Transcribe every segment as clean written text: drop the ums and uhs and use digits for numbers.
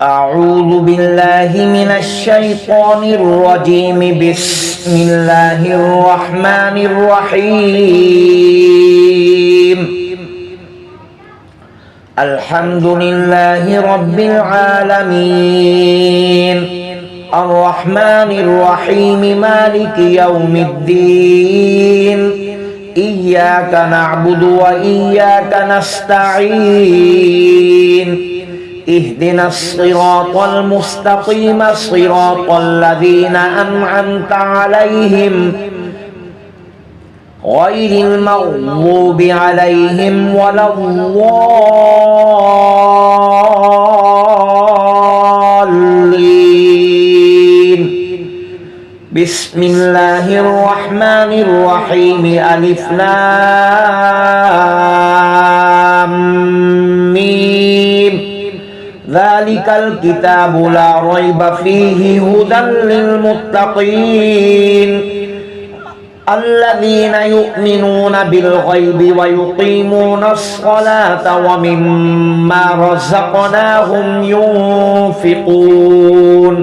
أعوذ بالله من الشيطان الرجيم. بسم الله الرحمن الرحيم. الحمد لله رب العالمين الرحمن الرحيم مالك يوم الدين. إياك نعبد وإياك نستعين. اهدنا الصراط المستقيم صراط الذين أنعمت عليهم غير المغضوب عليهم ولا الضالين. بسم الله الرحمن الرحيم. ألف لام ميم. ذلك الكتاب لا ريب فيه هدى للمتقين الذين يؤمنون بالغيب ويقيمون الصلاة ومما رزقناهم ينفقون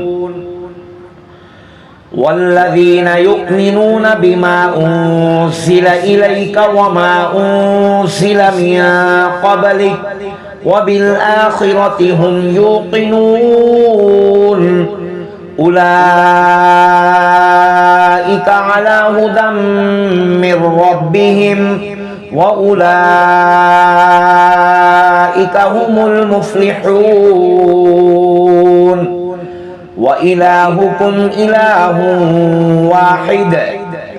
والذين يؤمنون بما أنزل إليك وما أنزل من قبلك وبالآخرة هم يوقنون. أولئك على هدى من ربهم وأولئك هم المفلحون. وإلهكم إله واحد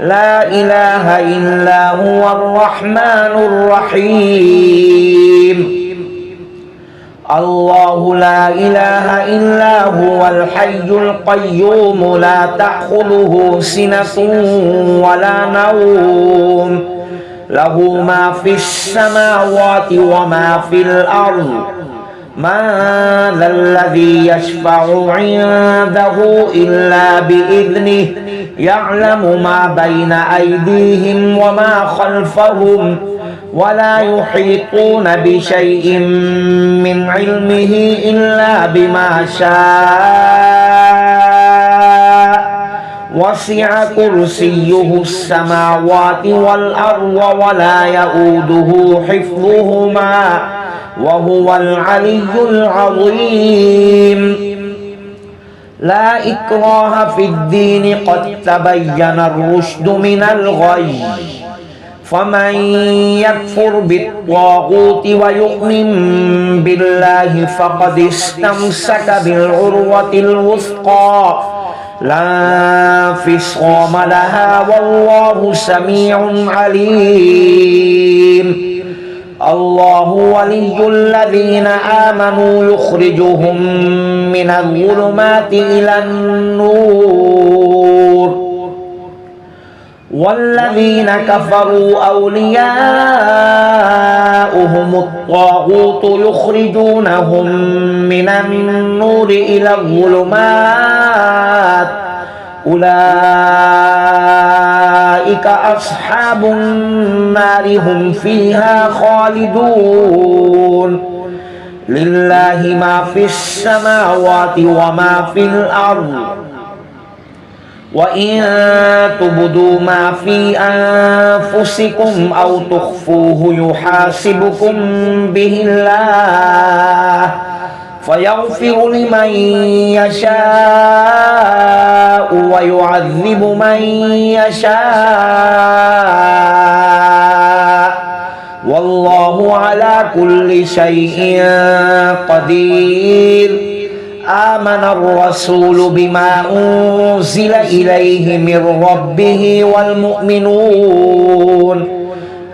لا إله إلا هو الرحمن الرحيم. الله لا إله إلا هو الحي القيوم لا تأخذه سنة ولا نوم له ما في السماوات وما في الأرض. من ذا الذي يشفع عنده إلا بإذنه يعلم ما بين أيديهم وما خلفهم ولا يحيطون بشيء من علمه إلا بما شاء. وسع كرسيه السماوات والأرض ولا يؤوده حفظهما وهو العلي العظيم. لا إكراه في الدين قد تبين الرشد من الغي. فمن يكفر بالطاغوت ويؤمن بالله فقد استمسك بالعروة الوثقى لا انفصام لها والله سميع عليم. الله ولي الذين آمنوا يخرجهم من الظلمات إلى النور والذين كفروا أولياؤهم الطاغوت يخرجونهم من النور إلى الظلمات. أولئك أصحاب النار هم فيها خالدون. لله ما في السماوات وما في الأرض. وإن تبدوا ما في أنفسكم أو تخفوه يحاسبكم به الله فيغفر لمن يشاء ويعذب من يشاء والله على كل شيء قدير. آمن الرسول بما أنزل إليه من ربه والمؤمنون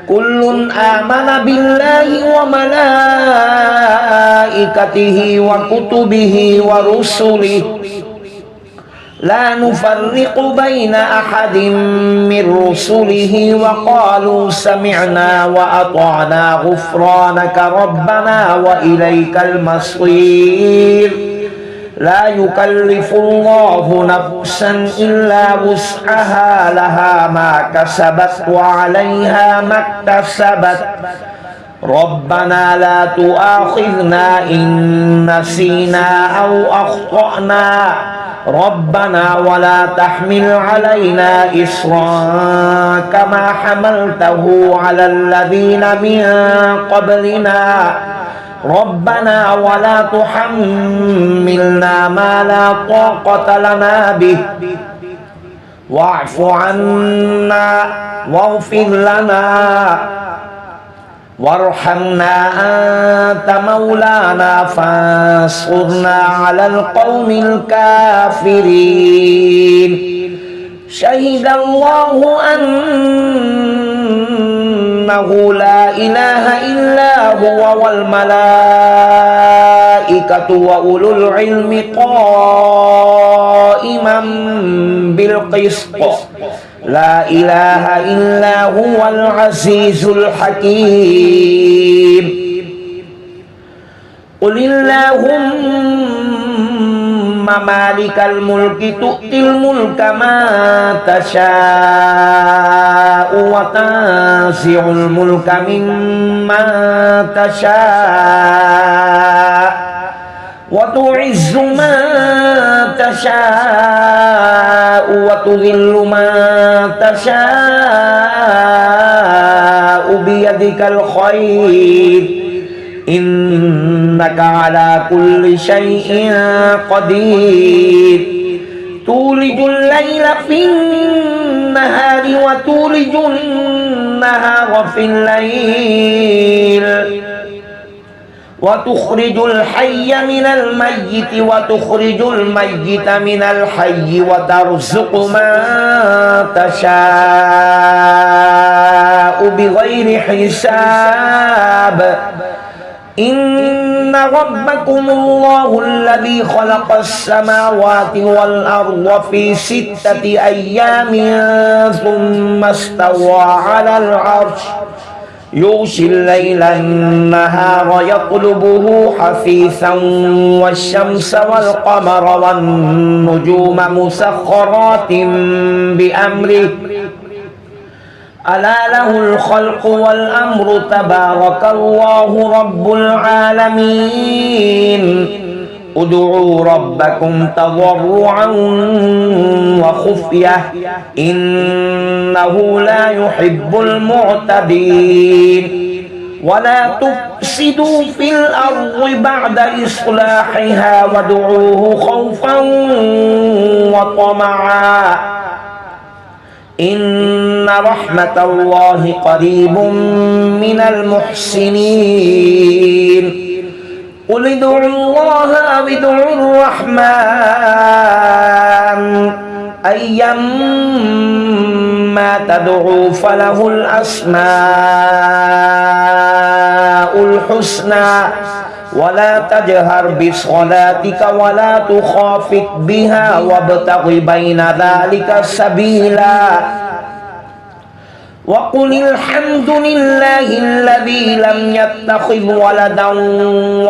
كل آمن بالله وملائكته وكتبه ورسله لا نفرق بين أحد من رسله وقالوا سمعنا وأطعنا غفرانك ربنا وإليك المصير. لا يكلف الله نفسا إلا وسعها لها ما كسبت وعليها ما اكتسبت ربنا لا تؤاخذنا إن نسينا أو أخطأنا ربنا ولا تحمل علينا إصرا كما حملته على الذين من قبلنا ربنا ولا تحملنا ما لا طاقة لنا به واعف عنا واغفر لنا وارحمنا أنت مولانا فانصرنا على القوم الكافرين شهد الله أنه لا إله إلا هو والملائكة وأولو العلم قائما بالقسط لا إله إلا هو العزيز الحكيم قل اللهم مالك الملك تؤتي الملك من تشاء وتنزع الملك ممن تشاء وتعز من تشاء وتذل من تشاء بيدك الخير إنك على كل شيء قدير تولج الليل في النهار وتولج النهار في الليل وتخرج الحي من الميت وتخرج الميت من الحي وترزق من تشاء بغير حساب إن ربكم الله الذي خلق السماوات والأرض في 6 أيام ثم استوى على العرش يغشي الليل النهار يطلبه حثيثا والشمس والقمر والنجوم مسخرات بأمره ألا له الخلق والأمر تبارك الله رب العالمين ادعوا ربكم تضرعا وخفية إنه لا يحب المعتدين ولا تفسدوا في الأرض بعد إصلاحها وادعوه خوفا وطمعا إن رحمة الله قريب من المحسنين قل ادعوا الله أو ادعوا الرحمن أيما تدعوا فله الأسماء الحسنى ولا تجهر بصلاتك ولا تخافت بها وابتغ بين ذلك سبيلا وقل الحمد لله الذي لم يتخذ ولدا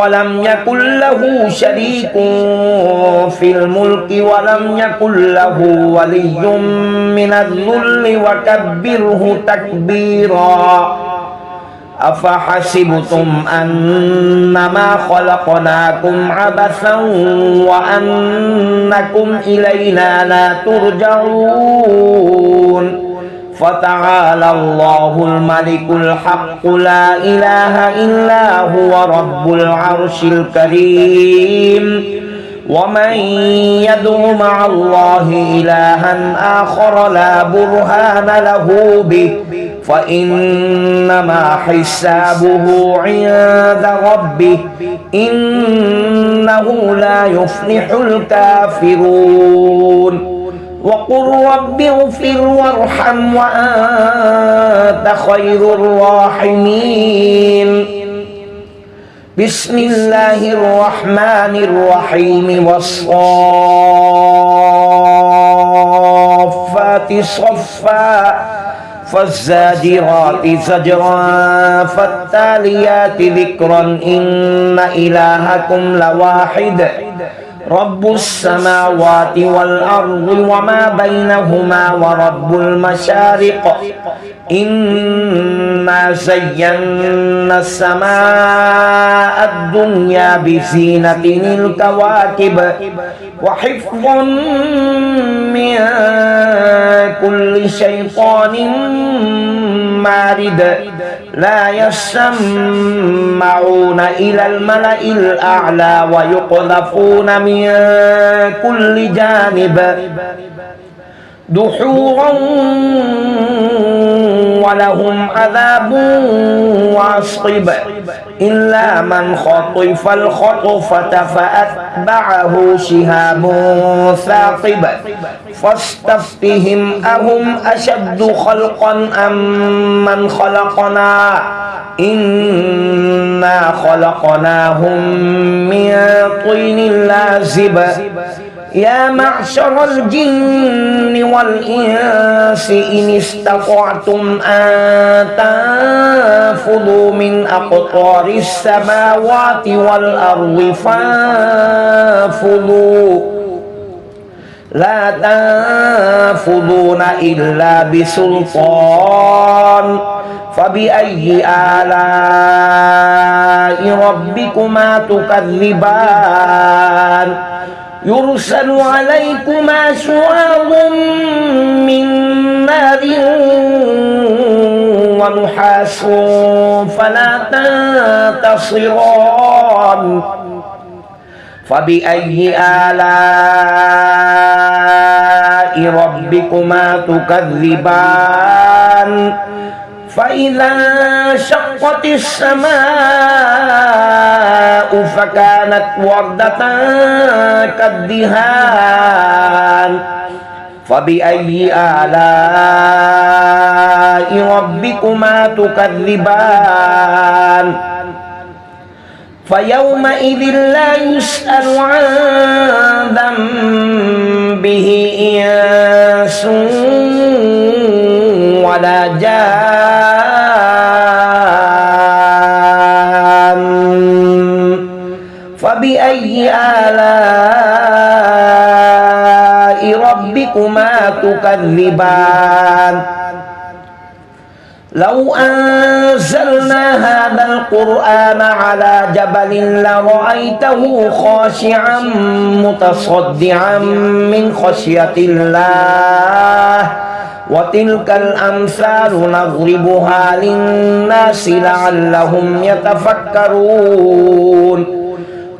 ولم يكن له شريك في الملك ولم يكن له ولي من الذل وكبره تكبيرا أفحسبتم أنما خلقناكم عبثا وأنكم إلينا لا ترجعون فتعالى الله الملك الحق لا إله إلا هو رب العرش الكريم ومن يدع مع الله إلها آخر لا برهان له به فإنما حسابه عند ربه إنه لا يفلح الكافرون وقل رب اغفر وارحم وأنت خير الراحمين بسم الله الرحمن الرحيم والصافات صفا فالزاجرات زجرا فالتاليات ذكرا إن إلهكم لواحد رب السماوات والأرض وما بينهما ورب المشارق إنا زينا السماء الدنيا بزينة الكواكب وحفظا من كل شيطان مارد لا يسمعون إلى الملأ الأعلى ويقذفون من كل جانب دحورا ولهم عذاب واصب إلا من خطف الخطفة فأتبعه شهاب ثاقب فاستفتهم أهم أشد خلقا أم من خلقنا إنا خلقناهم من طين لازب يا معشر الجن والإنس إن استطعتم أن تنفذوا من أقطار السماوات والأرض فانفذوا لا تنفذون إلا بسلطان فبأي آلاء ربكما تكذبان يرسل عليكما شواظ من نار ونحاس فلا تنتصران فبأي آلاء ربكما تكذبان فإذا انشقت السماء فكانت وردة كالدهان فبأي آلاء ربكما تكذبان فيومئذ لا يسأل عن ذنبه إنس ولا جان فبأي آلاء ربكما تكذبان لو أنزلنا هذا القرآن على جبل لرأيته خاشعا متصدعا من خشية الله وتلك الأمثال نضربها للناس لعلهم يتفكرون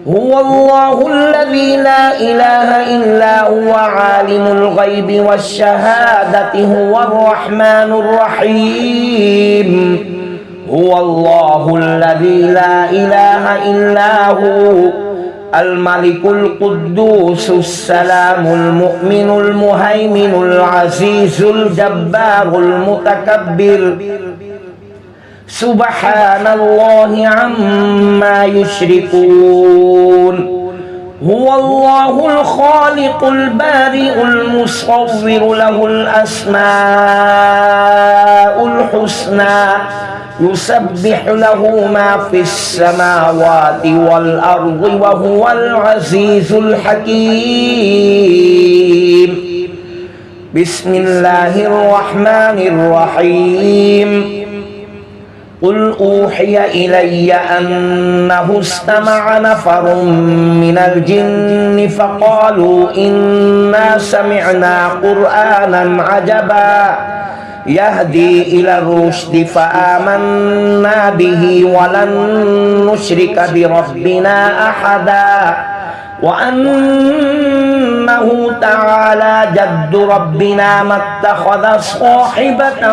هو الله الذي لا إله إلا هو عالم الغيب والشهادة هو الرحمن الرحيم هو الله الذي لا إله إلا هو الملك القدوس السلام المؤمن المهيمن العزيز الجبار المتكبر سبحان الله عما يشركون هو الله الخالق البارئ المصور له الأسماء الحسنى يسبح له ما في السماوات والأرض وهو العزيز الحكيم بسم الله الرحمن الرحيم قل أوحي إلي أنه استمع نفر من الجن فقالوا إنا سمعنا قرآنا عجبا يهدي إلى الرشد فآمنا به ولن نشرك بربنا أحدا وأنه تعالى جد ربنا ما اتخذ صاحبة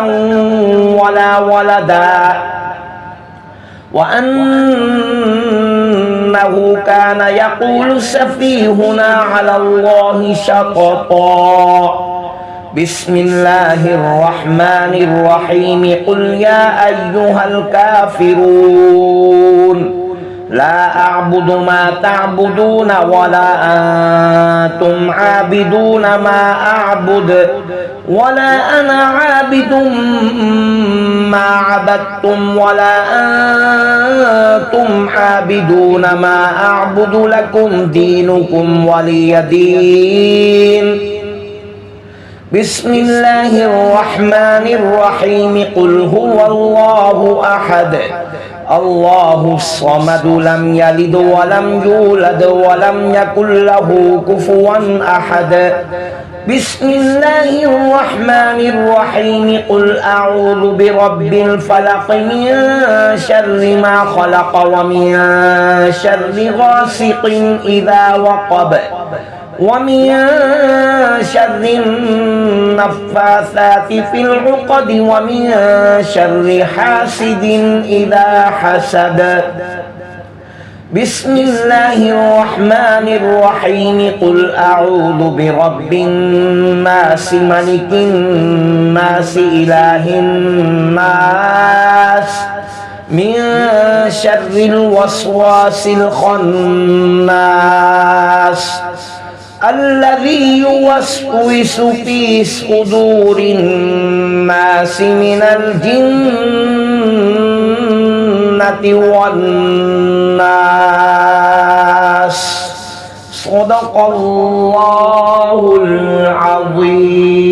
ولا ولدا وأنه كان يقول سفيهنا على الله شططا بسم الله الرحمن الرحيم قل يا أيها الكافرون لا أعبد ما تعبدون ولا أنتم عابدون ما أعبد ولا أنا عابد ما عبدتم ولا أنتم عابدون ما أعبد لكم دينكم ولي دين. بسم الله الرحمن الرحيم. قل هو الله أحد الله الصمد لم يلد ولم يولد ولم يكن له كفوا أحد. بسم الله الرحمن الرحيم. قل أعوذ برب الفلق من شر ما خلق ومن شر غاسق إذا وقب ومن شر النفاثات في العقد ومن شر حاسد إذا حسد. بسم الله الرحمن الرحيم. قل أعوذ برب الناس ملك الناس إله الناس من شر الوسواس الخناس الذي يوسوس في صدور الناس من الجنة والناس. صدق الله العظيم.